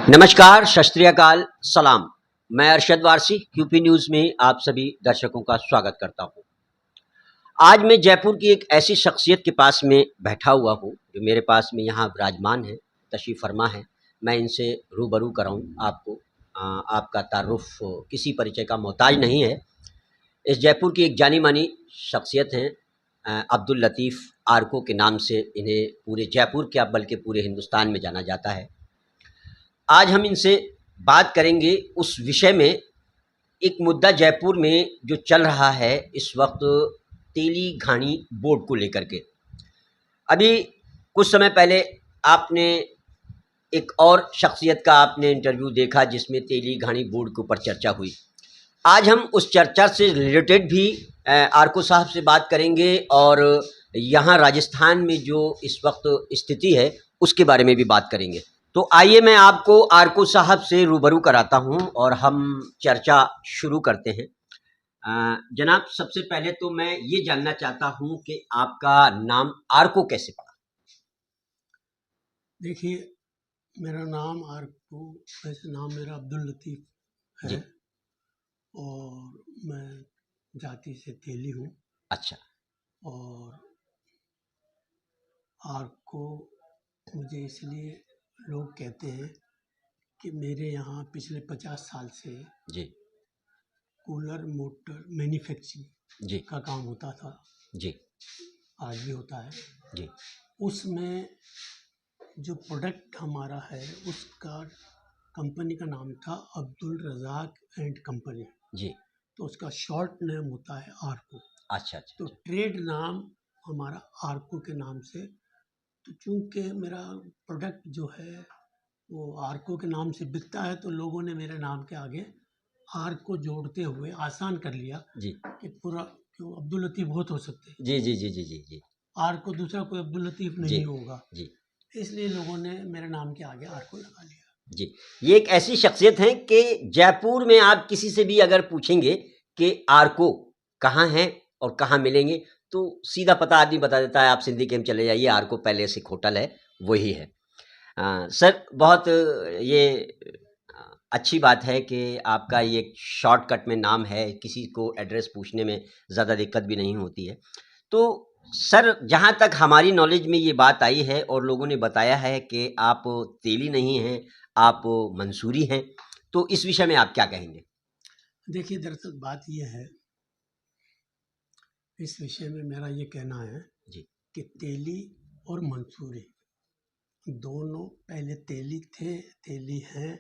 नमस्कार, सत श्री अकाल, सलाम। मैं अरशद वारसी यूपी न्यूज़ में आप सभी दर्शकों का स्वागत करता हूं। आज मैं जयपुर की एक ऐसी शख्सियत के पास में बैठा हुआ हूं जो मेरे पास में यहाँ विराजमान है, तशरीफ़ फरमा है। मैं इनसे रूबरू कराऊं आपको। आपका तारुफ किसी परिचय का मोहताज नहीं है। इस जयपुर की एक जानी मानी शख्सियत हैं, अब्दुल लतीफ़ आर्को के नाम से इन्हें पूरे जयपुर क्या बल्कि पूरे हिंदुस्तान में जाना जाता है। आज हम इनसे बात करेंगे उस विषय में, एक मुद्दा जयपुर में जो चल रहा है इस वक्त तेली घानी बोर्ड को लेकर के। अभी कुछ समय पहले आपने एक और शख्सियत का आपने इंटरव्यू देखा जिसमें तेली घानी बोर्ड के ऊपर चर्चा हुई। आज हम उस चर्चा से रिलेटेड भी आर्को साहब से बात करेंगे और यहाँ राजस्थान में जो इस वक्त स्थिति है उसके बारे में भी बात करेंगे। तो आइए मैं आपको आर्को साहब से रूबरू कराता हूं और हम चर्चा शुरू करते हैं। जनाब, सबसे पहले तो मैं ये जानना चाहता हूं कि आपका नाम आर्को कैसे पड़ा? देखिए, मेरा नाम आर्को, वैसे नाम मेरा अब्दुल लतीफ़ है और मैं जाति से तेली हूँ। अच्छा। और आर्को मुझे इसलिए लोग कहते हैं कि मेरे यहाँ पिछले 50 साल से जी कूलर मोटर मैन्युफैक्चरिंग जी का काम होता था। जी आज भी होता है जी उसमें जो प्रोडक्ट हमारा है उसका कंपनी का नाम था अब्दुल रज़ाक एंड कंपनी जी। तो उसका शॉर्ट नेम होता है आर्को। अच्छा अच्छा। तो ट्रेड नाम हमारा आर्को के नाम से। तो चूंकि मेरा प्रोडक्ट जो है वो आर्को के नाम से बिकता है तो लोगों ने मेरे नाम के आगे आर्को जोड़ते हुए आसान कर लिया जी कि पूरा क्यों अब्दुल लतीफ़ बहुत हो सकते हैं, जी जी जी जी जी जी आर्को दूसरा कोई अब्दुल लतीफ़ नहीं होगा, जी इसलिए लोगों ने मेरे नाम के आगे आर्को लगा लिया। जी। ये एक ऐसी शख्सियत है कि जयपुर में आप किसी से भी अगर पूछेंगे कि आर्को कहाँ है और कहाँ मिलेंगे तो सीधा पता आदमी बता देता है, आप सिंधी कैंप चले जाइए, आर्को पैलेस एक होटल है, वही है। सर, बहुत ये अच्छी बात है कि आपका ये शॉर्टकट में नाम है, किसी को एड्रेस पूछने में ज़्यादा दिक्कत भी नहीं होती है। तो सर, जहाँ तक हमारी नॉलेज में ये बात आई है और लोगों ने बताया है कि आप तेली नहीं हैं, आप मंसूरी हैं, तो इस विषय में आप क्या कहेंगे? देखिए, दरअसल बात ये है, इस विषय में मेरा ये कहना है जी कि तेली और मंसूरी दोनों पहले तेली थे, तेली हैं।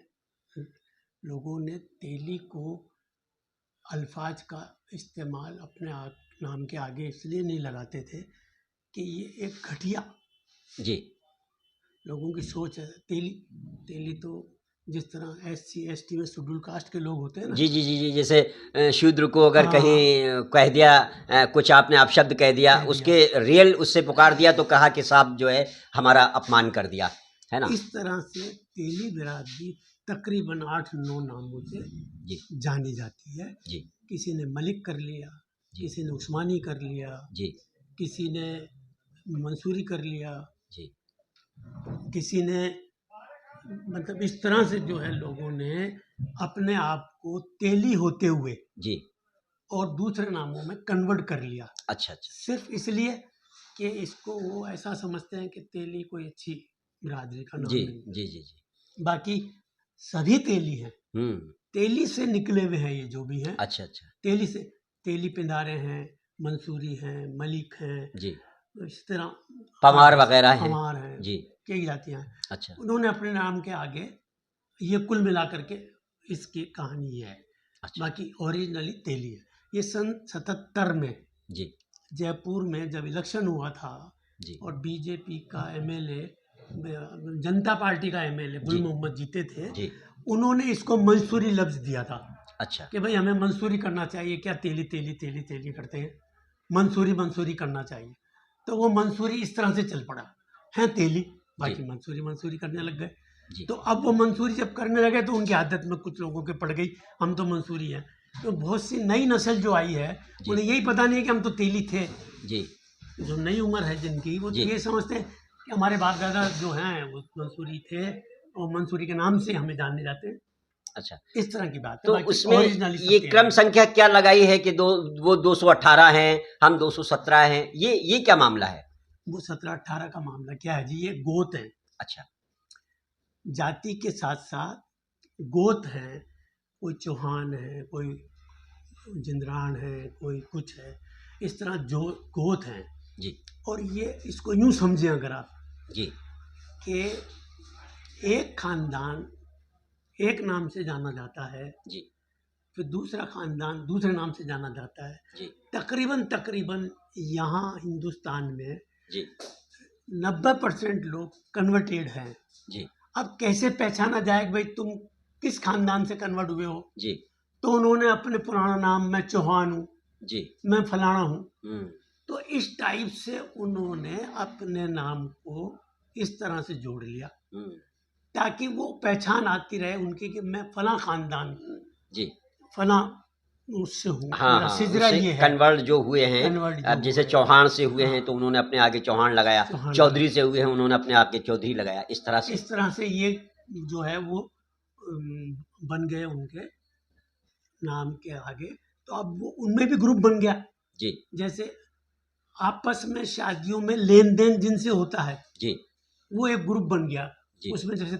लोगों ने तेली को अल्फाज का इस्तेमाल अपने नाम के आगे इसलिए नहीं लगाते थे कि ये एक घटिया जी लोगों की सोच है। तेली तेली तो जिस तरह SC ST में शेड्यूल कास्ट के लोग होते हैं ना, जी जी जी जी। जैसे शूद्र को अगर हाँ, कहीं कह दिया, कुछ आपने अपशब्द कह दिया, उसके रियल उससे पुकार दिया तो कहा कि साहब जो है हमारा अपमान कर दिया, है ना? इस तरह से तेली बिरादरी तकरीबन 8-9 नामों से जी जानी जाती है। जी किसी ने मलिक कर लिया, जी किसी ने उस्मानी कर लिया, जी किसी ने मंसूरी कर लिया, जी किसी ने, मतलब इस तरह से जो है लोगों ने अपने आप को तेली होते हुए जी। और दूसरे नामों में कन्वर्ट कर लिया, अच्छा अच्छा। सिर्फ इसलिए कि इसको वो ऐसा समझते हैं कि तेली कोई अच्छी बिरादरी का नाम जी नहीं है। जी जी जी। बाकी सभी तेली हैं, हम्म। तेली से निकले हुए हैं, ये जो भी हैं अच्छा अच्छा। तेली से। तेली पिंदारे हैं, मंसूरी हैं, मलिक हैं, जी। इस तरह पमार वगैरह हैं। हमार हैं, जी। कई जातियाँ हैं। अच्छा उन्होंने अपने नाम के आगे ये कुल मिला करके इसकी कहानी ये है। अच्छा। बाकी ओरिजिनली तेली है। ये सन 77 में जी जयपुर में जब इलेक्शन हुआ था जी और बीजेपी का MLA, जनता पार्टी का MLA गुल जी मोहम्मद जीते थे, जी। उन्होंने इसको मंसूरी लफ्ज़ दिया था अच्छा कि भाई हमें मंसूरी करना चाहिए, क्या तेली तेली तेली तेली करते हैं, मंसूरी मंसूरी करना चाहिए। तो वो मंसूरी इस तरह से चल पड़ा है, तेली बाकी मंसूरी मंसूरी करने लग गए। जी तो अब वो मंसूरी जब करने लगे तो उनकी आदत में कुछ लोगों के पड़ गई, हम तो मंसूरी हैं। तो बहुत सी नई नस्ल जो आई है उन्हें यही पता नहीं है कि हम तो तेली थे। जी जो नई उम्र है जिनकी, वो तो जी ये समझते हैं कि हमारे बाप दादा जो हैं वो मंसूरी थे और मंसूरी के नाम से हमें जाने जाते हैं। अच्छा, इस तरह की बात है। तो बाकी उसमें ओरिजिनली सब ये तेली क्रम हैं। संख्या क्या लगाई है कि वो 218 हैं, हम 217 हैं, ये क्या मामला है? वो 17-18 का मामला क्या है जी, ये गोत है। अच्छा, जाति के साथ साथ गोत है, कोई चौहान है, कोई जिंदरान है, कोई कुछ है, इस तरह जो गोत हैं। जी, और ये इसको यूं समझें अगर आप जी, कि एक खानदान एक नाम से जाना जाता है, जी, फिर दूसरा खानदान दूसरे नाम से जाना जाता है। जी, तकरीबन यहाँ हिंदुस्तान में जी, 90% लोग कन्वर्टेड हैं। जी, अब कैसे पहचाना जाए कि भाई तुम किस खानदान से कन्वर्ट हुए हो? जी, तो उन्होंने अपने पुराना नाम, मैं चौहान हूँ, जी, मैं फलाना हूँ, हुँ, तो इस टाइप से उन्होंने अपने नाम को इस तरह से जोड़ लिया हुँ, ताकि वो पहचान आती रहे उनकी कि मैं फला खानदान हूँ, जी। फला उससे हूँ, हाँ, मेरा हाँ, सिजरा उससे ये है। कन्वर्ट जो हुए हैं, कन्वर्ट जो अब जैसे हुए हैं, चौहान से हुए हैं हाँ, तो उन्होंने अपने आगे चौहान लगाया, चौहान लगा। चौधरी से हुए हैं उन्होंने अपने आगे चौधरी लगाया, इस तरह से। इस तरह से ये जो है वो बन गए उनके नाम के आगे। तो अब वो उनमें भी ग्रुप बन गया। जी, जैसे आपस में शादियों में लेन देन जिनसे होता है, जी, वो एक ग्रुप बन गया। जी, उसमें जैसे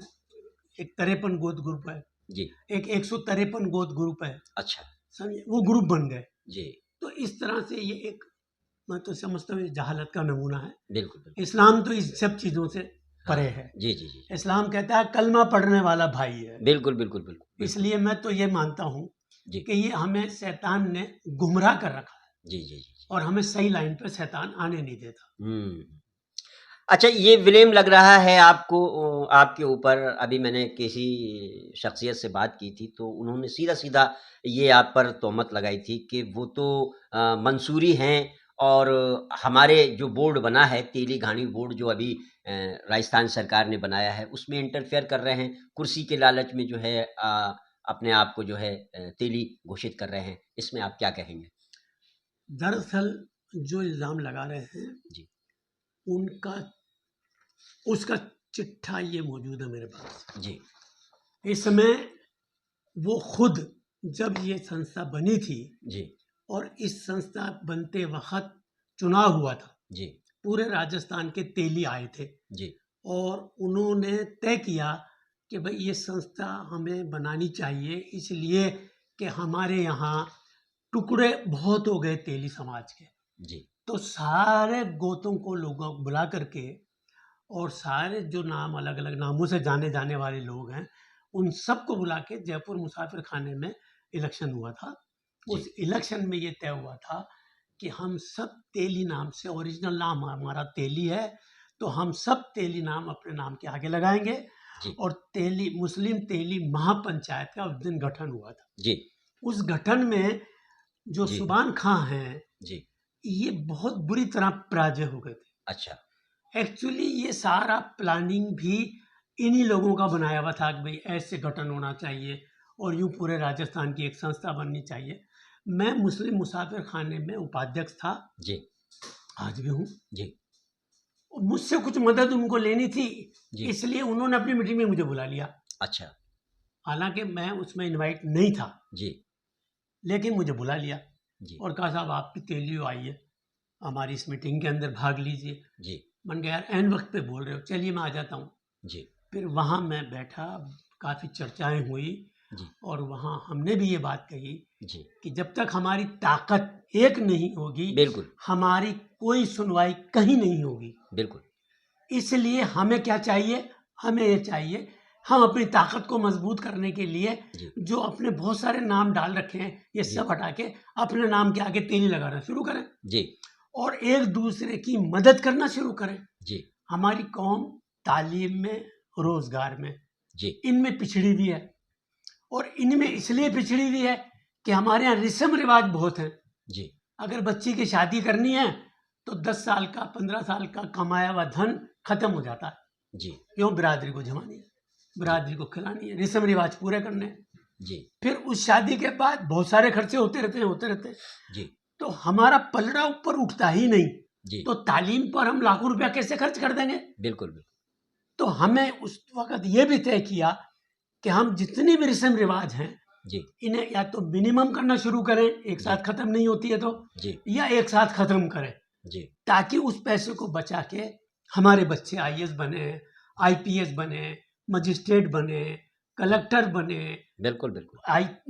एक 53 गोत्र ग्रुप है, जी, एक 153 गोत्र ग्रुप है, अच्छा, समझे, वो ग्रुप बन गए। जी, तो इस तरह से ये एक, मैं तो समझता हूँ ये जहालत का नमूना है। बिल्कुल, बिल्कुल। इस्लाम तो इस सब चीज़ों से हाँ, परे है। जी, जी, जी, इस्लाम कहता है कलमा पढ़ने वाला भाई है। बिल्कुल, बिल्कुल, बिल्कुल, बिल्कुल, इसलिए मैं तो ये मानता हूँ जी, कि ये हमें शैतान ने गुमराह कर रखा है जी, जी, जी, और हमें सही लाइन पे शैतान आने नहीं देता। हुँ। अच्छा, ये ब्लेम लग रहा है आपको आपके ऊपर। अभी मैंने किसी शख्सियत से बात की थी तो उन्होंने सीधा-सीधा ये आप पर तोहमत लगाई थी कि वो तो मंसूरी हैं और हमारे जो बोर्ड बना है तेली घानी बोर्ड जो अभी राजस्थान सरकार ने बनाया है उसमें इंटरफेयर कर रहे हैं, कुर्सी के लालच में जो है अपने आप को जो है तेली घोषित कर रहे हैं। इसमें आप क्या कहेंगे? दरअसल जो इल्ज़ाम लगा रहे हैं जी, उनका उसका चिट्ठा ये मौजूद है मेरे पास। जी, इसमें वो खुद जब ये संस्था बनी थी जी, और इस संस्था बनते वक़्त चुनाव हुआ था, जी, पूरे राजस्थान के तेली आए थे जी, और उन्होंने तय किया कि भाई ये संस्था हमें बनानी चाहिए इसलिए कि हमारे यहाँ टुकड़े बहुत हो गए तेली समाज के। जी, तो सारे गोतों को लोगों को बुला करके और सारे जो नाम अलग-अलग नामों से जाने जाने वाले लोग हैं, उन सबको बुला के जयपुर मुसाफिर खाने में इलेक्शन हुआ था। जी, उस इलेक्शन में ये तय हुआ था कि हम सब तेली नाम से, ओरिजिनल नाम हमारा तेली है, तो हम सब तेली नाम अपने नाम के आगे लगाएँगे जी, और तेली मुस्लिम तेली महापंचायत का उस दिन गठन हुआ था। जी, उस गठन में जो जी, सुबान खां हैं, जी, ये बहुत बुरी तरह पराजय हो गए थे। अच्छा, एक्चुअली ये सारा प्लानिंग भी इन्हीं लोगों का बनाया हुआ था कि भाई ऐसे गठन होना चाहिए और यूँ पूरे राजस्थान की एक संस्था बननी चाहिए। मैं मुस्लिम मुसाफिर खाने में उपाध्यक्ष था, जी, आज भी हूँ। जी, और मुझसे कुछ मदद उनको लेनी थी, जी, इसलिए उन्होंने अपनी मीटिंग में मुझे बुला लिया। अच्छा, हालाँकि मैं उसमें इनवाइट नहीं था, जी, लेकिन मुझे बुला लिया जी, और कहा साहब आपकी तेलियो आई है, हमारी इस मीटिंग के अंदर भाग लीजिए। जी, मैंने कहा यार ऐन वक़्त पे बोल रहे हो, चलिए मैं आ जाता हूँ। जी, फिर वहाँ मैं बैठा, काफ़ी चर्चाएँ हुई जी, और वहाँ हमने भी ये बात कही जी, कि जब तक हमारी ताकत एक नहीं होगी, बिल्कुल, हमारी कोई सुनवाई कहीं नहीं होगी। बिल्कुल, इसलिए हमें क्या चाहिए? हमें ये चाहिए, हम अपनी ताकत को मज़बूत करने के लिए जी, जो अपने बहुत सारे नाम डाल रखे हैं, ये जी, सब हटा के अपने नाम के आगे तेली लगाना शुरू करें जी, और एक-दूसरे की मदद करना शुरू करें। जी, हमारी कौम तालीम में, रोज़गार में, जी, इनमें पिछड़ी हुई है और इनमें इसलिए पिछड़ी हुई है कि हमारे यहाँ रस्म-रिवाज बहुत हैं। जी, अगर बच्ची की शादी करनी है तो 10 साल का, 15 साल का कमाया हुआ धन खत्म हो जाता है। जी, क्यों? बिरादरी को जमानी है, जी, बिरादरी को खिलानी है, रस्म-रिवाज पूरे करने हैं। जी, फिर उस शादी के बाद बहुत सारे खर्चे होते रहते हैं, होते रहते हैं। जी, तो हमारा पलड़ा ऊपर उठता ही नहीं, जी, तो तालीम पर हम लाखों रुपया कैसे खर्च कर देंगे? बिल्कुल, बिल्कुल, तो हमें उस वक्त ये भी तय किया कि हम जितनी भी रस्म रिवाज हैं जी इन्हें या तो मिनिमम करना शुरू करें, एक साथ खत्म नहीं होती है तो, जी या एक साथ खत्म करें, जी ताकि उस पैसे को बचा के हमारे बच्चे आईएएस बने, आईपीएस बने, मजिस्ट्रेट बने, कलेक्टर बने, बिल्कुल बिल्कुल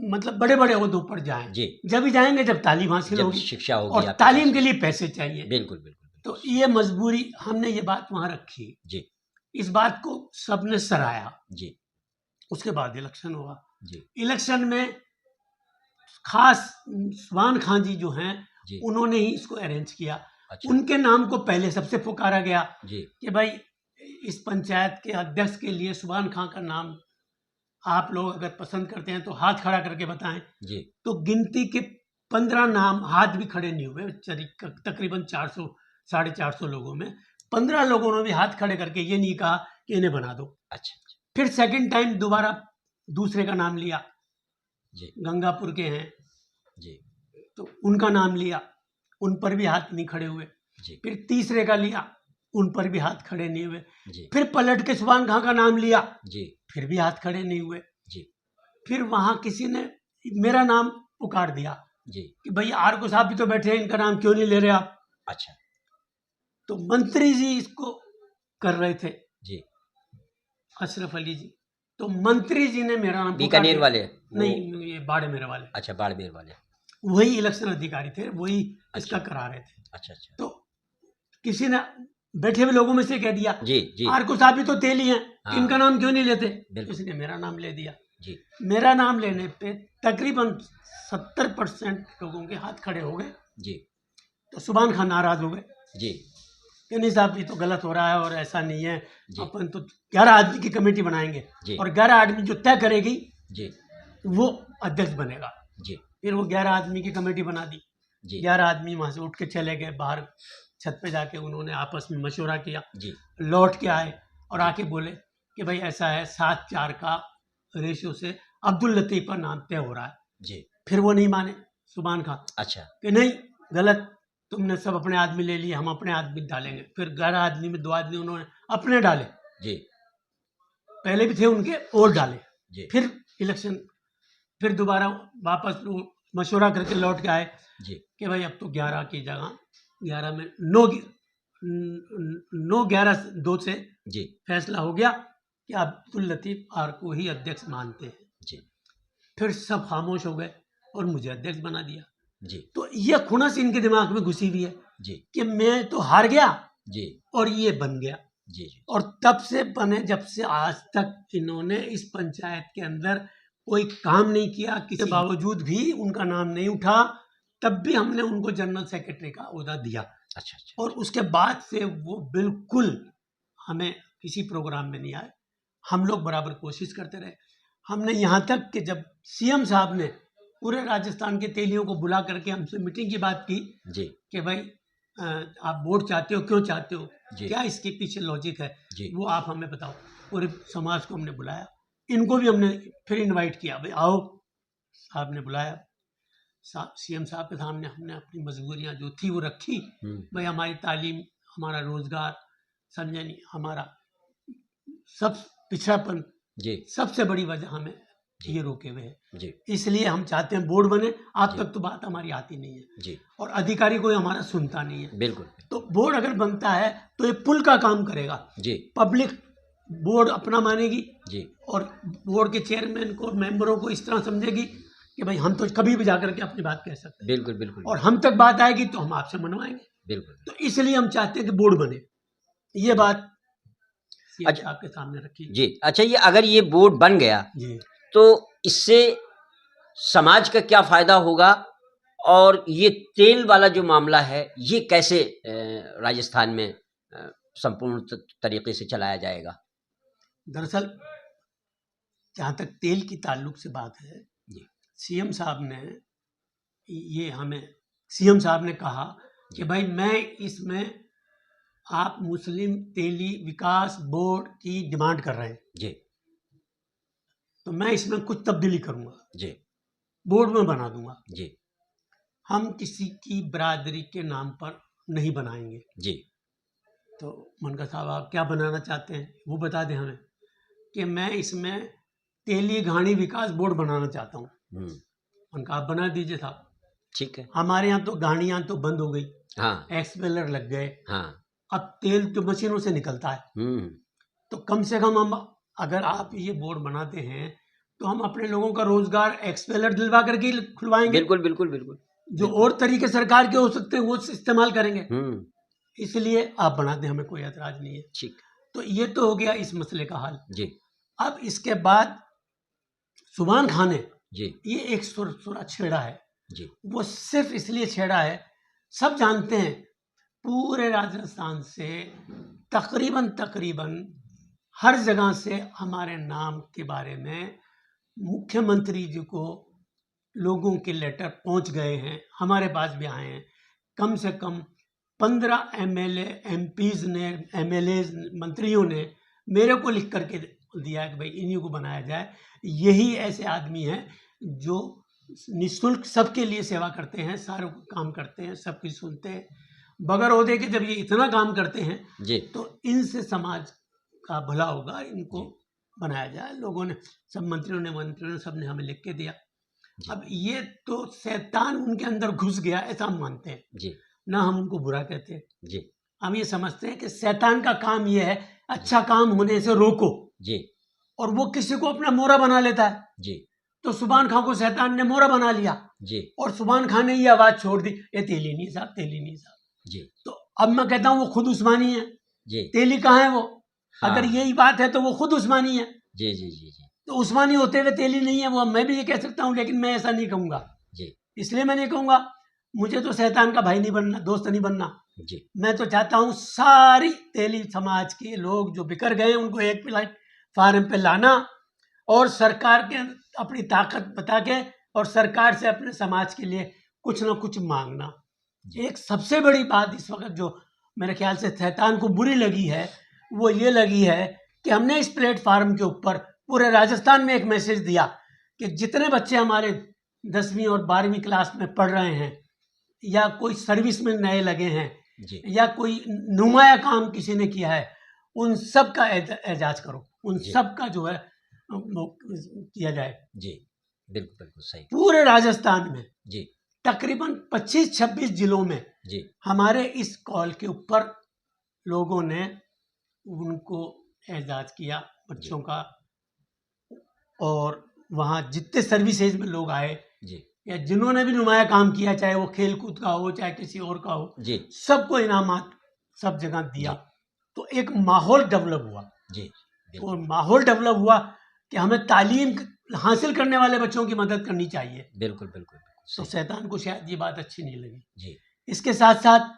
मतलब बड़े बड़े ओहदों पर जाएं। जी जब भी जाएंगे जब तालीम हासिल जब होगी, शिक्षा होगी और आपके तालीम पास के लिए पैसे चाहिए। बिल्कुल बिल्कुल तो ये मजबूरी, हमने ये बात वहां रखी, जी इस बात को सबने सराहा। जी उसके बाद इलेक्शन हुआ। जी इलेक्शन में खास सुभान खान जी जो हैं जी उन्होंने ही इसको अरेंज किया। अच्छा उनके नाम को पहले सबसे पुकारा गया जी कि भाई इस पंचायत के अध्यक्ष के लिए सुभान खान का नाम आप लोग अगर पसंद करते हैं तो हाथ खड़ा करके बताएं। जी तो गिनती के 15 नाम, हाथ भी खड़े नहीं हुए, तकरीबन 400 450 लोगों में 15 लोगों ने भी हाथ खड़े करके ये नहीं कहा कि इन्हें बना दो। अच्छा फिर सेकंड टाइम दोबारा दूसरे का नाम लिया, जी गंगापुर के हैं जी तो उनका नाम लिया, उन पर भी हाथ नहीं खड़े हुए। जी फिर तीसरे का लिया, उन पर भी हाथ खड़े नहीं हुए। जी फिर पलट के सुभान खां का नाम लिया, जी फिर भी हाथ खड़े नहीं हुए। जी फिर वहां किसी ने मेरा नाम पुकार दिया जी कि भाई आरको साहब भी तो बैठे हैं, इनका नाम क्यों नहीं ले रहे आप। अच्छा तो मंत्री जी इसको कर रहे थे, जी अशरफ अली जी। तो मंत्री जी ने मेरा नाम पुकार बीकानेर दिया। वाले वो नहीं, ये बाड़मेर वाले, अच्छा बाड़मेर वाले वही इलेक्शन अधिकारी थे, वही इसका अच्छा करा रहे थे। अच्छा अच्छा तो किसी ने बैठे हुए लोगों में से कह दिया जी जी आरको साहब भी तो तेली हैं, हाँ। इनका नाम क्यों नहीं लेते। बिल्कुल। इसने मेरा नाम ले दिया। जी मेरा नाम लेने पे तकरीबन 70% लोगों के हाथ खड़े हो गए। जी तो सुभान खान नाराज हो गए जी कि नहीं साहब ये तो गलत हो रहा है और ऐसा नहीं है, जी। अपन तो 11 आदमी की कमेटी बनाएंगे जी। और 11 आदमी जो तय करेगी जी वो अध्यक्ष बनेगा। जी फिर वो 11 आदमी की कमेटी बना दी। जी 11 आदमी वहां से उठ के चले गए बाहर, छत पे जाके उन्होंने आपस में मशवरा किया, जी लौट के आए और आके बोले कि भाई ऐसा है 7-4 का रेशियो से अब्दुल लतीफ का नाम तय हो रहा है। जी फिर वो नहीं माने सुभान खान अच्छा कि नहीं गलत, तुमने सब अपने आदमी ले लिए, हम अपने आदमी डालेंगे। फिर 11 आदमी में 2 आदमी उन्होंने अपने डाले, जी पहले भी थे उनके और डाले। जी फिर इलेक्शन, फिर दोबारा वापस वो मशवरा करके लौट के आए जी कि भाई अब तो 11 की जगह 11 में 9-11-2 से जी फैसला हो गया कि अब्दुल लतीफ आर को ही अध्यक्ष मानते हैं। जी फिर सब खामोश हो गए और मुझे अध्यक्ष बना दिया। जी तो ये खुनस इनके दिमाग में घुसी हुई है जी कि मैं तो हार गया जी और ये बन गया। जी जी और तब से बने जब से आज तक इन्होंने इस पंचायत के अंदर कोई काम नहीं किया, किसी बावजूद भी उनका नाम नहीं उठा। तब भी हमने उनको जनरल सेक्रेटरी का ओहदा दिया अच्छा अच्छा और उसके बाद से वो बिल्कुल हमें किसी प्रोग्राम में नहीं आए। हम लोग बराबर कोशिश करते रहे। हमने यहाँ तक कि जब सीएम साहब ने पूरे राजस्थान के तेलियों को बुला करके हमसे मीटिंग की बात की जी कि भाई आप वोट चाहते हो, क्यों चाहते हो, जी क्या इसके पीछे लॉजिक है, जी वो आप हमें बताओ। पूरे समाज को हमने बुलाया, इनको भी हमने फिर इनवाइट किया, भाई आओ। साहब ने बुलाया, सीएम साहब के सामने हमने अपनी मजबूरियां जो थी वो रखी। भाई हमारी तालीम, हमारा रोजगार, समझे नहीं, हमारा सब पिछड़ापन, जी सबसे बड़ी वजह हमें ये रोके हुए है। जी इसलिए हम चाहते हैं बोर्ड बने। आज जी। तक तो बात हमारी आती नहीं है जी और अधिकारी कोई हमारा सुनता नहीं है। बिल्कुल तो बोर्ड अगर बनता है तो ये पुल का काम करेगा। जी पब्लिक बोर्ड अपना मानेगी जी और बोर्ड के चेयरमैन को, मेंबरों को इस तरह समझेगी कि भाई हम तो कभी भी जाकर के अपनी बात कह सकते हैं बिल्कुल बिल्कुल और हम तक बात आएगी तो हम आपसे मनवाएंगे। बिल्कुल तो इसलिए हम चाहते हैं कि बोर्ड बने। ये बात सीएम अच्छा। साहब के सामने रखी जी अच्छा, ये अगर ये बोर्ड बन गया जी। तो इससे समाज का क्या फायदा होगा और ये तेल वाला जो मामला है ये कैसे राजस्थान में संपूर्ण तरीके से चलाया जाएगा। दरअसल जहाँ तक तेल की ताल्लुक से बात है, जी सीएम साहब ने ये हमें, सीएम साहब ने कहा कि भाई मैं इसमें, आप मुस्लिम तेली विकास बोर्ड की डिमांड कर रहे हैं जी तो मैं इसमें कुछ तब्दीली करूंगा, जी बोर्ड में बना दूंगा। जी हम किसी की बरादरी के नाम पर नहीं बनाएंगे। जी तो मैंने कहा साहब आप क्या बनाना चाहते हैं, वो बता दें हमें। कि मैं इसमें तेली घाणी विकास बोर्ड बनाना चाहता हूँ। मैंने कहा आप बना दीजिए साहब। ठीक है। हमारे यहाँ तो घाणियाँ तो बंद हो गई, हाँ एक्सपेलर लग गए, हाँ। अब तेल तो मशीनों से निकलता है। तो कम से कम हम, अगर आप ये बोर्ड बनाते हैं तो हम अपने लोगों का रोजगार एक्सपेलर दिलवा करके खुलवाएंगे। बिल्कुल बिल्कुल बिल्कुल। जो और तरीके सरकार के हो सकते हैं वो इस्तेमाल करेंगे। हम्म। इसलिए आप बना दें, हमें कोई एतराज नहीं है। ठीक। तो ये तो हो गया इस मसले का हल। जी अब इसके बाद सुभान खान ने जी ये एक सुरा छेड़ा है। जी वो सिर्फ इसलिए छेड़ा है, सब जानते हैं पूरे राजस्थान से तकरीबन हर जगह से हमारे नाम के बारे में मुख्यमंत्री जी को लोगों के लेटर पहुंच गए हैं, हमारे पास भी आए हैं। कम से कम 15 एमएलए एमपीज ने, एमएलए मंत्रियों ने मेरे को लिख करके दिया है कि भाई इन्हीं को बनाया जाए। यही ऐसे आदमी हैं जो निःशुल्क सबके लिए सेवा करते हैं, सारे काम करते हैं, सब कुछ सुनते हैं बगैर ओहदे के। जब ये इतना काम करते हैं जी तो इनसे समाज का भला होगा, इनको बनाया जाए। लोगों ने, सब मंत्रियों ने सबने हमें लिख के दिया। अब ये तो शैतान उनके अंदर घुस गया ऐसा हम मानते हैं जी। ना, हम उनको बुरा कहते हैं जी। हम ये समझते हैं कि शैतान का काम ये है अच्छा काम होने से रोको जी। और वो किसी को अपना मोहरा बना लेता है। जी। तो सुभान खान को शैतान ने मोहरा बना लिया जी। और सुभान खान ने ये आवाज छोड़ दी, ये तेली नहीं साहब, तेली नहीं साहब। जी। तो अब मैं कहता हूँ वो खुद उस्मानी है। जी। तेली कहाँ है वो? हाँ। अगर यही बात है तो वो खुद उस्मानी है। जी जी जी जी। तो उस्मानी होते हुए तेली नहीं है वो, मैं भी ये कह सकता हूँ, लेकिन मैं ऐसा नहीं कहूंगा। जी। इसलिए मैं नहीं कहूंगा, मुझे तो शैतान का भाई नहीं बनना, दोस्त नहीं बनना। जी। मैं तो चाहता हूँ सारी तेली समाज के लोग जो बिखर गए उनको एक प्लेटफार्म पे लाना और सरकार के अपनी ताकत बता के और सरकार से अपने समाज के लिए कुछ ना कुछ मांगना। एक सबसे बड़ी बात इस वक्त जो मेरे ख्याल से शैतान को बुरी लगी है वो ये लगी है कि हमने इस प्लेटफार्म के ऊपर पूरे राजस्थान में एक मैसेज दिया कि जितने बच्चे हमारे 10वीं और 12वीं क्लास में पढ़ रहे हैं या कोई सर्विस में नए लगे हैं जी। या कोई नुमाया काम किसी ने किया है, उन सब का एजाज करो, उन सब का जो है वो किया जाए। जी बिल्कुल बिल्कुल सही। पूरे राजस्थान में जी तकरीबन 25-26 जिलों में जी हमारे इस कॉल के ऊपर लोगों ने उनको एजाज किया बच्चों का। और वहाँ जितने सर्विसेज में लोग आए जी या जिन्होंने भी नुमाया काम किया, चाहे वो खेल कूद का हो चाहे किसी और का हो, जी सबको इनामात सब जगह दिया। तो एक माहौल डेवलप हुआ। जी और माहौल डेवलप हुआ कि हमें तालीम हासिल करने वाले बच्चों की मदद करनी चाहिए। बिल्कुल बिल्कुल। तो शैतान को शायद ये बात अच्छी नहीं लगी। जी। इसके साथ साथ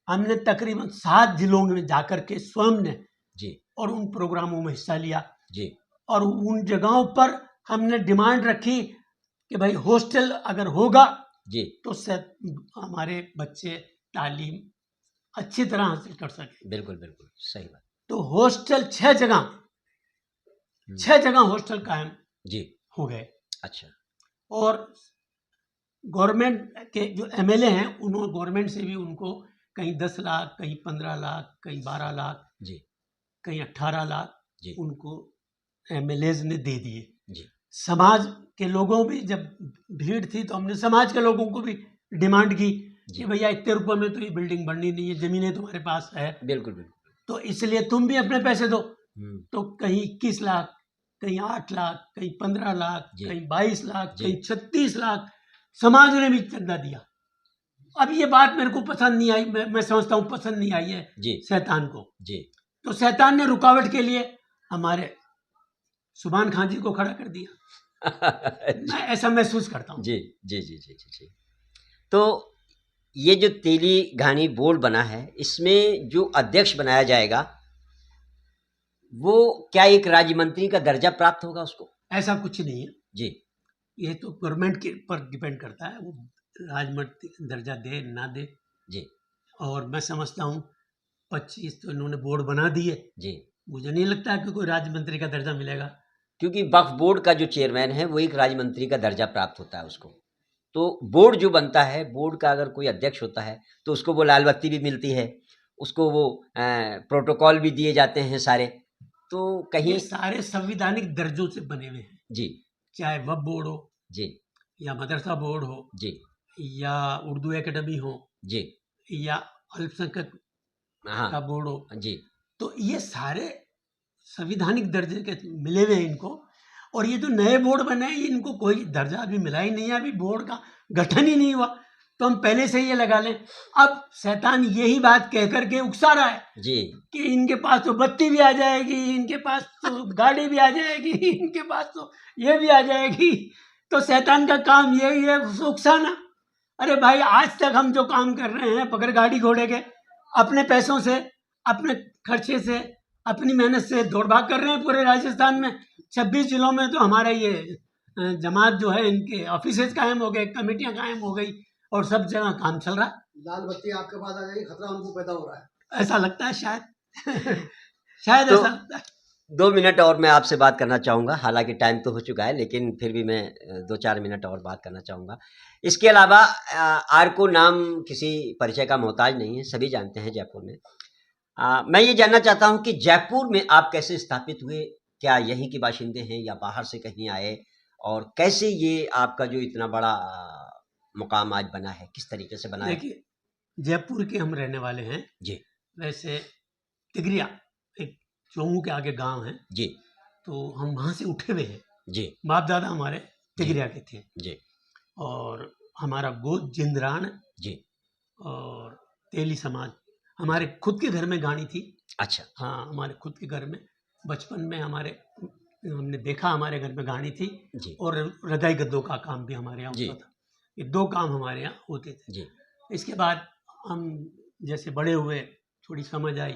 हमने तकरीबन 7 जिलों में जाकर के स्वयं ने जी और उन प्रोग्रामों में हिस्सा लिया। जी। और उन जगहों पर हमने डिमांड रखी कि भाई हॉस्टल अगर होगा जी तो हमारे बच्चे तालीम अच्छी तरह हासिल कर सके। बिल्कुल बिल्कुल सही बात। तो हॉस्टल 6 जगह हॉस्टल कायम जी हो गए। अच्छा। और गवर्नमेंट के जो एमएलए हैं उन्होंने गवर्नमेंट से भी उनको कहीं 10 लाख, कहीं 15 लाख, कहीं 12 लाख, जी कहीं 18 लाख जी उनको एमएलएज ने दे दिए। जी समाज के लोगों भी जब भीड़ थी तो हमने समाज के लोगों को भी डिमांड की कि भैया इतने रुपए में तो ये बिल्डिंग बननी नहीं है, जमीनें तुम्हारे पास है, बिल्कुल बिल्कुल, तो इसलिए तुम भी अपने पैसे दो। हम्म, तो कहीं 21 लाख, कहीं 8 लाख, कहीं 15 लाख, जी। कहीं 22 लाख, जी। कहीं 36 लाख समाज ने भी चंदा दिया। अब ये बात मेरे को पसंद नहीं आई, मैं समझता हूँ पसंद नहीं आई है जी शैतान को। जी तो शैतान ने रुकावट के लिए हमारे सुभान खान जी को खड़ा कर दिया। मैं ऐसा महसूस करता हूँ। जी जी जी जी जी जी। तो ये जो तेली घानी बोर्ड बना है, इसमें जो अध्यक्ष बनाया जाएगा वो क्या एक राज्य मंत्री का दर्जा प्राप्त होगा उसको? ऐसा कुछ नहीं है जी ये तो गवर्नमेंट के पर डिपेंड करता है, वो राजमंत्री दर्जा दे ना दे। जी और मैं समझता हूँ 25 तो इन्होंने बोर्ड बना दिए, जी। मुझे नहीं लगता कि कोई राज्य मंत्री का दर्जा मिलेगा। क्योंकि वक्फ बोर्ड का जो चेयरमैन है वो एक राज्य मंत्री का दर्जा प्राप्त होता है उसको। तो बोर्ड जो बनता है, बोर्ड का अगर कोई अध्यक्ष होता है तो उसको वो लाल बत्ती भी मिलती है, उसको वो प्रोटोकॉल भी दिए जाते हैं सारे, तो कहीं ये सारे संविधानिक दर्जों से बने हुए हैं, जी चाहे वक्फ बोर्ड हो जी या मदरसा बोर्ड हो जी या उर्दू एकेडमी हो जी या अल्पसंख्यक का हाँ बोर्ड हो, जी तो ये सारे संविधानिक दर्जे के मिले हुए हैं इनको। और ये जो नए बोर्ड बने हैं, इनको कोई दर्जा अभी मिला ही नहीं है, अभी बोर्ड का गठन ही नहीं हुआ, तो हम पहले से ये लगा लें। अब शैतान यही बात कह करके उकसा रहा है जी कि इनके पास तो बत्ती भी आ जाएगी, इनके पास तो गाड़ी भी आ जाएगी, इनके पास तो ये भी आ जाएगी। तो शैतान का काम यही है, उकसाना। अरे भाई, आज तक हम जो काम कर रहे हैं बगैर गाड़ी घोड़े के, अपने पैसों से, अपने खर्चे से, अपनी मेहनत से दौड़ भाग कर रहे हैं पूरे राजस्थान में। 26 जिलों में तो हमारा ये जमात जो है, इनके ऑफिसेज कायम हो गए, कमेटियां कायम हो गई और सब जगह काम चल रहा है। लाल बत्ती आपके पास आ जाएगी, खतरा उनको पैदा हो रहा है, ऐसा लगता है शायद शायद तो ऐसा लगता है। 2 मिनट और मैं आपसे बात करना चाहूँगा, हालांकि टाइम तो हो चुका है, लेकिन फिर भी मैं 2-4 मिनट और बात करना चाहूँगा। इसके अलावा आरको नाम किसी परिचय का मोहताज नहीं है, सभी जानते हैं जयपुर में। मैं ये जानना चाहता हूँ कि जयपुर में आप कैसे स्थापित हुए? क्या यहीं के बाशिंदे हैं या बाहर से कहीं आए? और कैसे ये आपका जो इतना बड़ा मुकाम आज बना है, किस तरीके से बना है? देखिए, जयपुर के हम रहने वाले हैं। जी वैसे तिगरिया एक चौमू के आगे गांव है, जी तो हम वहाँ से उठे हुए हैं। जी बाप दादा हमारे तिगरिया के थे जी और हमारा गोद जिंदरान जी। और तेली समाज। हमारे खुद के घर में गाड़ी थी। अच्छा हाँ, हमारे खुद के घर में बचपन में हमने देखा, हमारे घर में गाड़ी थी जी और रजाई गद्दों का काम भी हमारे यहाँ जी होता था। ये 2 काम हमारे यहाँ होते थे। जी इसके बाद हम जैसे बड़े हुए, थोड़ी समझ आई,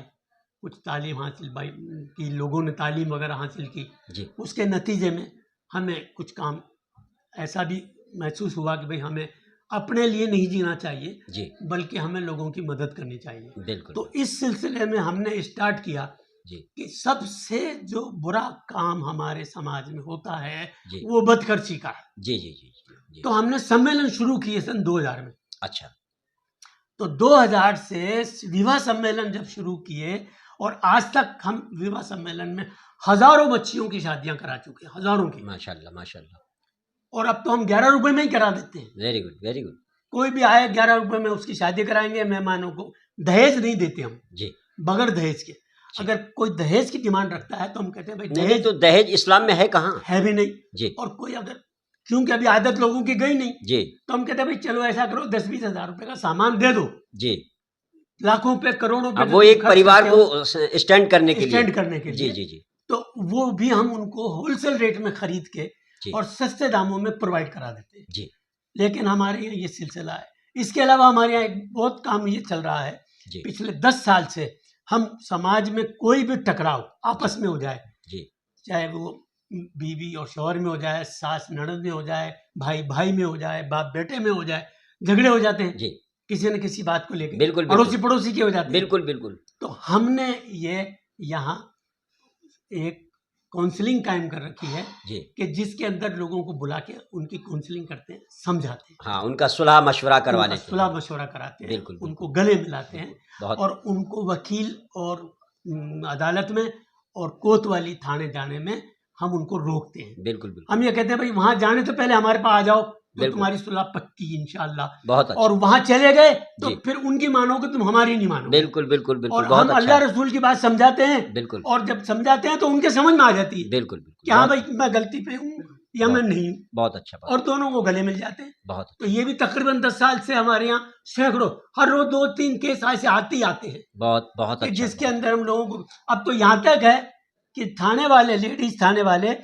कुछ तालीम हासिल की, लोगों ने तालीम वगैरह हासिल की। जी उसके नतीजे में हमें कुछ काम ऐसा भी महसूस हुआ कि भाई हमें अपने लिए नहीं जीना चाहिए, जी बल्कि हमें लोगों की मदद करनी चाहिए। बिल्कुल तो इस सिलसिले में हमने स्टार्ट किया जी कि सबसे जो बुरा काम हमारे समाज में होता है जी वो बदखर्ची का है। जी जी जी जी। तो हमने सम्मेलन शुरू किए सन 2000 में। अच्छा तो 2000 से विवाह सम्मेलन जब शुरू किए और आज तक हम विवाह सम्मेलन में हजारों बच्चियों की शादियां करा चुके हैं, हजारों की। माशाल्लाह माशाल्लाह। और अब तो हम 11 रुपए में ही करा देते हैं। Very good very good. कोई भी आए 11 रुपए में उसकी शादी कराएंगे। मेहमानों को दहेज नहीं देते हम, जी बगैर दहेज के। अगर कोई दहेज की डिमांड रखता है तो हम कहते हैं भाई नहीं दहेज तो दहेज इस्लाम में है कहाँ? है भी नहीं। जी और कोई अगर, क्योंकि अभी आदत लोगों की गई नहीं, जी तो हम कहते हैं भाई चलो ऐसा करो 10-20 हजार रुपए का सामान दे दो, जी। लाखों पे करोड़ों पे अब वो एक परिवार को स्टैंड करने के लिए, स्टैंड करने के जी लिए। जी जी तो वो भी हम उनको होलसेल रेट में खरीद के जी और सस्ते दामों में प्रोवाइड करा देते हैं। जी लेकिन हमारे यहाँ ये सिलसिला है। इसके अलावा हमारे यहाँ एक बहुत काम ये चल रहा है, जी पिछले 10 साल से हम समाज में कोई भी टकराव आपस में हो जाए, जी चाहे वो बीवी और शौहर में हो जाए, सास ननद में हो जाए, भाई भाई में हो जाए, बाप बेटे में हो जाए, झगड़े हो जाते हैं जी किसी न किसी बात को लेकर। बिल्कुल अड़ोसी बिल्कुल पड़ोसी के हो जाते हैं। बिल्कुल बिल्कुल तो हमने ये यहाँ एक काउंसलिंग कायम कर रखी है जी। कि जिसके अंदर लोगों को बुला के उनकी काउंसलिंग करते हैं, समझाते हैं, हाँ, उनका सुलह मशवरा करवाने उनका के सुलह लिए। मशवरा कराते हैं, बिल्कुल, बिल्कुल। उनको गले मिलाते हैं बहुत और उनको वकील और अदालत में और कोतवाली थाने जाने में हम उनको रोकते हैं। बिल्कुल बिल्कुल हम ये कहते हैं भाई वहां जाने तो पहले हमारे पास आ जाओ, तो बिल्कुल। तुम्हारी सुलह पक्की इंशाल्लाह। बहुत अच्छा। और वहां चले गए तो जी। फिर उनकी मानोगे, तुम हमारी नहीं मानोगे। बिल्कुल बिल्कुल बिल्कुल और बहुत हम अच्छा अल्लाह है। रसूल की बात समझाते हैं, बिल्कुल और जब समझाते हैं तो उनके समझ में आ जाती है बिल्कुल कि बिल्कुल हाँ बहुत- भाई मैं गलती पे हूँ या मैं बहुत- नहीं हूँ, बहुत अच्छा और दोनों को गले मिल जाते हैं। बहुत तो ये भी तकरीबन 10 साल से हमारे यहाँ सैकड़ों, हर रोज 2-3 केस ऐसे आते ही आते हैं बहुत बहुत कि अच्छा जिसके अंदर हम लोगों को, अब तो यहाँ तक है कि थाने वाले, लेडीज थाने वाले,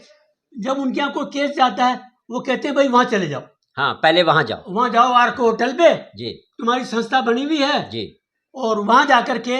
जब उनके यहाँ कोई केस जाता है वो कहते हैं भाई वहां चले जाओ, हाँ पहले वहां जाओ वहां जाओ आरको होटल पे, जी तुम्हारी संस्था बनी हुई है, जी और वहां जाकर के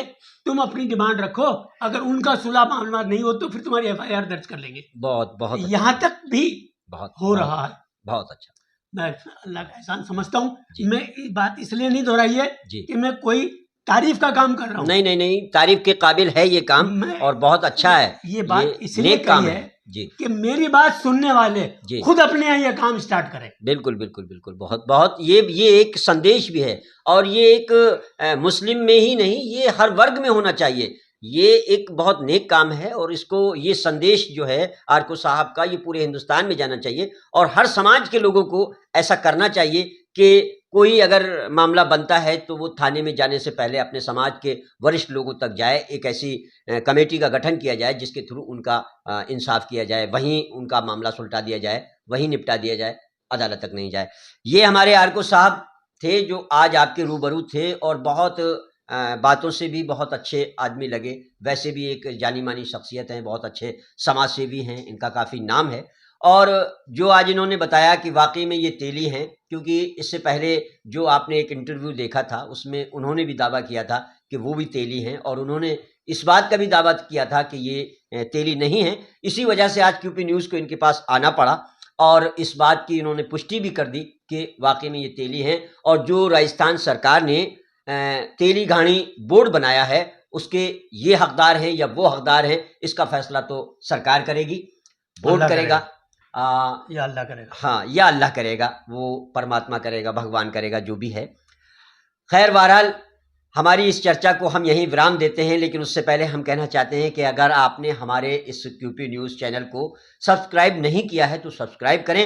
तुम अपनी डिमांड रखो। अगर उनका सुलह मामला नहीं हो तो फिर तुम्हारी FIR दर्ज कर लेंगे। बहुत बहुत अच्छा, यहाँ तक भी बहुत हो बहुत- रहा है। बहुत अच्छा मैं अल्लाह का एहसान समझता हूँ। जी। मैं ये बात इसलिए नहीं दोहराई है जी कि मैं कोई तारीफ का काम कर रहा हूँ। नहीं नहीं नहीं, तारीफ के काबिल है ये काम मैं और बहुत अच्छा है। ये बात इसलिए नेक काम कही है। है जी कि मेरी बात सुनने वाले जी खुद अपने यहाँ ये काम स्टार्ट करें। बिल्कुल बिल्कुल बिल्कुल, बहुत बहुत ये एक संदेश भी है, और ये एक मुस्लिम में ही नहीं, ये हर वर्ग में होना चाहिए। ये एक बहुत नेक काम है, और इसको ये संदेश जो है आरको साहब का, ये पूरे हिंदुस्तान में जाना चाहिए, और हर समाज के लोगों को ऐसा करना चाहिए कि कोई अगर मामला बनता है तो वो थाने में जाने से पहले अपने समाज के वरिष्ठ लोगों तक जाए, एक ऐसी कमेटी का गठन किया जाए जिसके थ्रू उनका इंसाफ किया जाए, वहीं उनका मामला सुलटा दिया जाए, वहीं निपटा दिया जाए, अदालत तक नहीं जाए। ये हमारे आरको साहब थे जो आज आपके रूबरू थे, और बहुत बातों से भी बहुत अच्छे आदमी लगे। वैसे भी एक जानी मानी शख्सियत हैं, बहुत अच्छे समाज सेवी हैं, इनका काफ़ी नाम है। और जो आज इन्होंने बताया कि वाकई में ये तेली हैं, क्योंकि इससे पहले जो आपने एक इंटरव्यू देखा था उसमें उन्होंने भी दावा किया था कि वो भी तेली हैं, और उन्होंने इस बात का भी दावा किया था कि ये तेली नहीं है। इसी वजह से आज क्यूपी न्यूज़ को इनके पास आना पड़ा, और इस बात की इन्होंने पुष्टि भी कर दी कि वाकई में ये तेली हैं। और जो राजस्थान सरकार ने तेली घाणी बोर्ड बनाया है, उसके ये हकदार हैं या वो हकदार हैं, इसका फैसला तो सरकार करेगी, बोर्ड करेगा, या अल्लाह करेगा। हाँ, या अल्लाह करेगा, वो परमात्मा करेगा, भगवान करेगा, जो भी है। खैर, बहरहाल हमारी इस चर्चा को हम यहीं विराम देते हैं, लेकिन उससे पहले हम कहना चाहते हैं कि अगर आपने हमारे इस क्यूपी न्यूज़ चैनल को सब्सक्राइब नहीं किया है तो सब्सक्राइब करें।